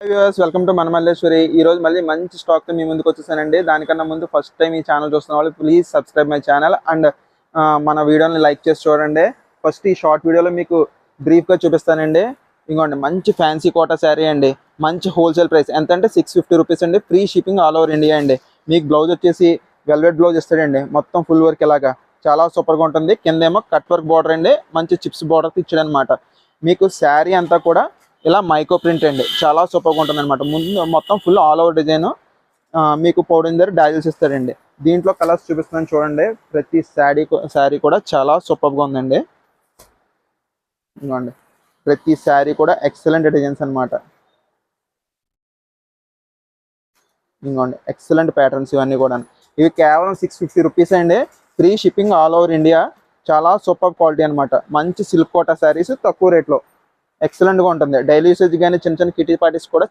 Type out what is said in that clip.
Viewers welcome to మన మల్లేశ్వరి. ఈ రోజు మళ్ళీ మంచి స్టాక్ తో మీ ముందుకు వచ్చేసానండి. దానికన్నా ముందు ఫస్ట్ టైం ఈ ఛానల్ చూస్తున్న వాళ్ళు please subscribe my channel and మన వీడియోని లైక్ చేసి చూడండి. ఫస్ట్ ఈ షార్ట్ వీడియోలో మీకు బ్రీఫ్ గా చూపిస్తానండి. ఇంకోండి మంచి ఫ్యాన్సీ కోటా శారీ అండి. మంచి హోల్సేల్ ప్రైస్ ఎంత అంటే 650 రూపీస్ అండి. Free shipping all over India అండి. మీకు బ్లౌజ్ వచ్చేసి వెల్వెట్ బ్లౌజ్ ఇస్తాడండి. మొత్తం ఫుల్ వర్క్ ఇలాగా చాలా సూపర్ గా ఉంటుంది. కింద ఏమో కట్ వర్క్ బార్డర్ అండి. మంచి చిప్స్ బార్డర్ ఇచ్చాడు అనమాట. మీకు శారీ అంతా కూడా ఇలా మైక్రో ప్రింట్ అండి. చాలా సూపర్గా ఉంటుంది అనమాట. ముందు మొత్తం ఫుల్ ఆల్ ఓవర్ డిజైన్. మీకు పౌడర్ దగ్గర డాజిల్స్ ఇస్తారండి. దీంట్లో కలర్స్ చూపిస్తున్నాను చూడండి. ప్రతి శారీ కూడా చాలా సూపర్గా ఉందండి. ఇదిగోండి ప్రతి శారీ కూడా ఎక్సలెంట్ డిజైన్స్ అనమాట. ఇదిగోండి ఎక్సలెంట్ ప్యాటర్న్స్ ఇవన్నీ కూడా. ఇవి కేవలం 650 రూపీస్ అండి. Free shipping all over India. చాలా సూపర్ క్వాలిటీ అనమాట. మంచి సిల్క్ కోటా శారీస్ తక్కువ రేట్లో ఎక్సలెంట్ గా ఉంటుంది. డైలీ యూసేజ్ కానీ చిన్న చిన్న కిటీ పార్టీస్ కూడా